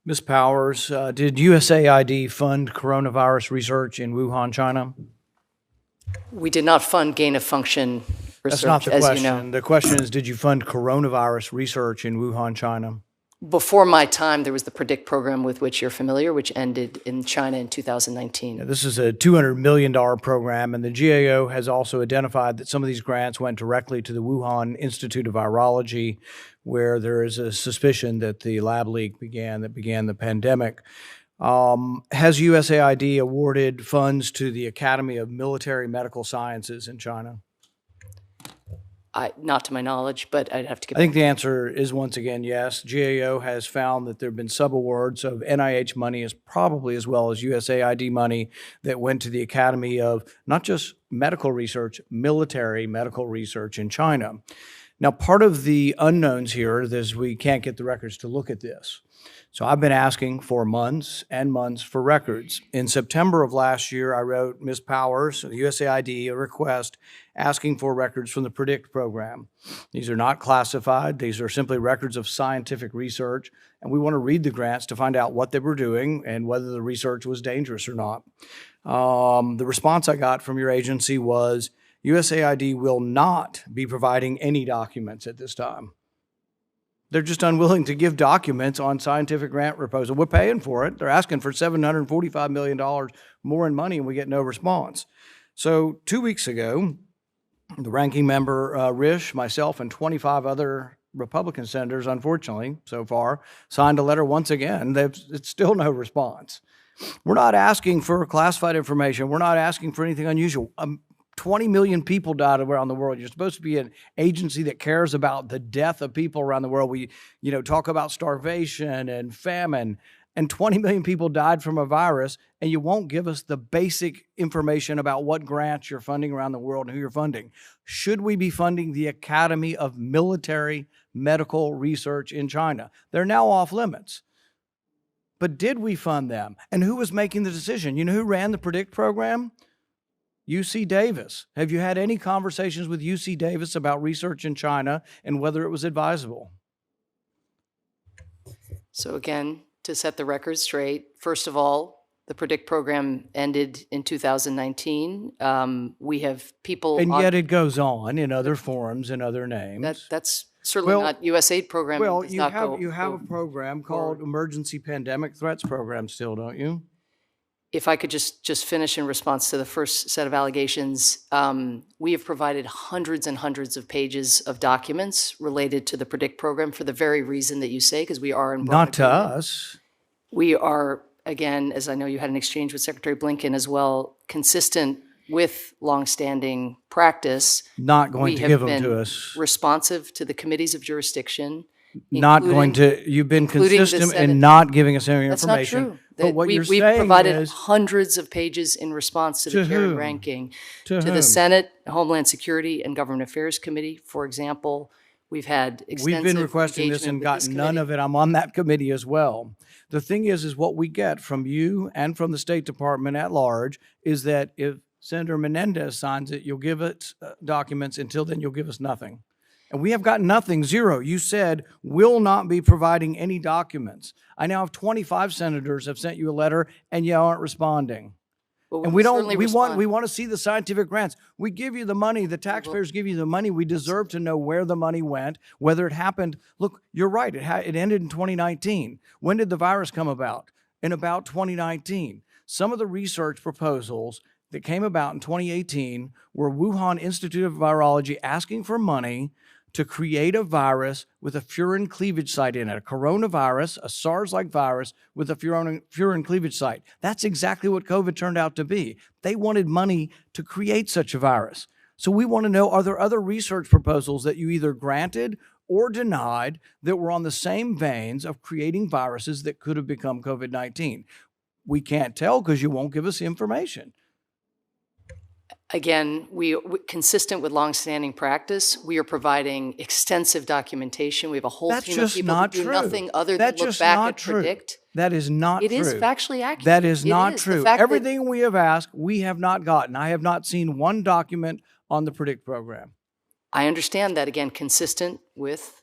Ms. Powers, did USAID fund coronavirus research in Wuhan, China? We did not fund gain-of-function That's not research, the as you question. know. The question is, did you fund coronavirus research in Wuhan, China? Before my time, there was the PREDICT program with which you're familiar, which ended in China in 2019. This is a $200 million program, and the GAO has also identified that some of these grants went directly to the Wuhan Institute of Virology, where there is a suspicion that the lab leak began the pandemic. Has USAID awarded funds to the Academy of Military Medical Sciences in China? Not to my knowledge, but I'd have to get I think the answer is once again yes. GAO has found that there have been subawards of NIH money as probably as well as USAID money that went to the Academy of not just medical research, military medical research in China. Now, part of the unknowns here is we can't get the records to look at this. So I've been asking for months and months for records. In September of last year, I wrote Ms. Powers, USAID, a request asking for records from the PREDICT program. These are not classified. These are simply records of scientific research, and we want to read the grants to find out what they were doing and whether the research was dangerous or not. The response I got from your agency was USAID will not be providing any documents at this time. They're just unwilling to give documents on scientific grant proposal. We're paying for it. They're asking for $745 million more in money, and we get no response. So 2 weeks ago, the ranking member, Risch, myself, and 25 other Republican senators, unfortunately, so far, signed a letter once again. It's still no response. We're not asking for classified information. We're not asking for anything unusual. 20 million people died around the world. You're supposed to be an agency that cares about the death of people around the world. We, talk about starvation and famine, and 20 million people died from a virus, and you won't give us the basic information about what grants you're funding around the world and who you're funding. Should we be funding the Academy of Military Medical Research in China? They're now off limits. But did we fund them? And who was making the decision? You know who ran the PREDICT program? UC Davis. Have you had any conversations with UC Davis about research in China and whether it was advisable? So again, to set the record straight, first of all, the PREDICT program ended in 2019. We have people— And yet it goes on in other forums and other names. That's certainly not USAID program. Well, you have a program called Emergency Pandemic Threats Program still, don't you? If I could just finish in response to the first set of allegations, we have provided hundreds and hundreds of pages of documents related to the PREDICT program for the very reason that you say, because we are in broad Not to agreement. us. We are, again, as I know you had an exchange with Secretary Blinken as well, consistent with longstanding practice. Not going to give them to us. We have been responsive to the committees of jurisdiction. Not going to. You've been consistent in not giving us any information. That's not true. But what you're we've saying provided is hundreds of pages in response to the Karen ranking. To the Senate, Homeland Security, and Government Affairs Committee, for example. We've had extensive We've been requesting this and gotten none of it. I'm on that committee as well. The thing is what we get from you and from the State Department at large is that if Senator Menendez signs it, you'll give it documents. Until then, you'll give us nothing. And we have got nothing, zero. You said will not be providing any documents. I now have 25 senators have sent you a letter, and you aren't responding. And we want to see the scientific grants. We give you the money. The taxpayers give you the money. We deserve to know where the money went, whether it happened. Look, you're right. It ended in 2019. When did the virus come about? In about 2019. Some of the research proposals that came about in 2018 were Wuhan Institute of Virology asking for money to create a virus with a furin cleavage site in it, a coronavirus, a SARS-like virus with a furin cleavage site. That's exactly what COVID turned out to be. They wanted money to create such a virus. So we want to know, are there other research proposals that you either granted or denied that were on the same veins of creating viruses that could have become COVID-19? We can't tell because you won't give us information. Again, consistent with longstanding practice, we are providing extensive documentation. We have a whole team of people who do nothing other than look back at PREDICT. That is not true. It is factually accurate. That is not true. Everything we have asked, we have not gotten. I have not seen one document on the PREDICT program. I understand that, again, consistent with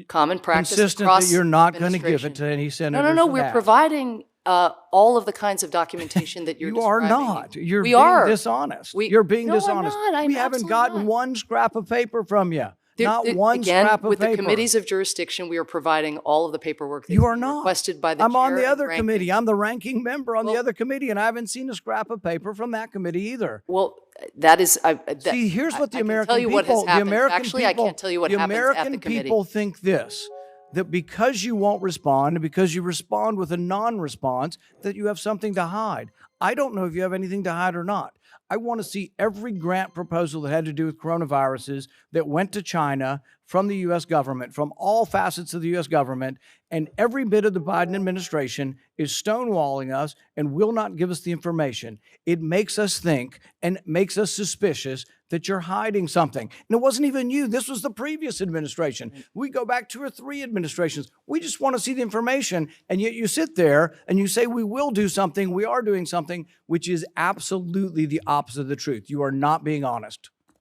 common practice consistent across that you're not going to give it administration. to any No, senators. no, that we're have. providing all of the kinds of documentation that you're You are describing. not. You're We being are. dishonest. We- You're being No, I'm dishonest. not. I'm We haven't absolutely gotten not. one scrap of paper from you. Not There- one again, scrap of with paper. the committees of jurisdiction, we are providing all of the paperwork that's You are been not. requested by the I'm on chair the and other ranking. committee. I'm the ranking member on the Well- other committee, and I haven't seen a scrap of paper from that committee either. Well, that is. See, here's what the I American can tell you people, what has the happened. American Actually, people, I can't tell you what the happens American at the committee. people think this, that because you won't respond and because you respond with a non-response, that you have something to hide. I don't know if you have anything to hide or not. I want to see every grant proposal that had to do with coronaviruses that went to China from the U.S. government, from all facets of the U.S. government, and every bit of the Biden administration is stonewalling us and will not give us the information. It makes us think and makes us suspicious that you're hiding something. And it wasn't even you. This was the previous administration. We go back 2 or 3 administrations. We just want to see the information. And yet you sit there and you say, we will do something. We are doing something, which is absolutely the opposite of the truth. You are not being honest.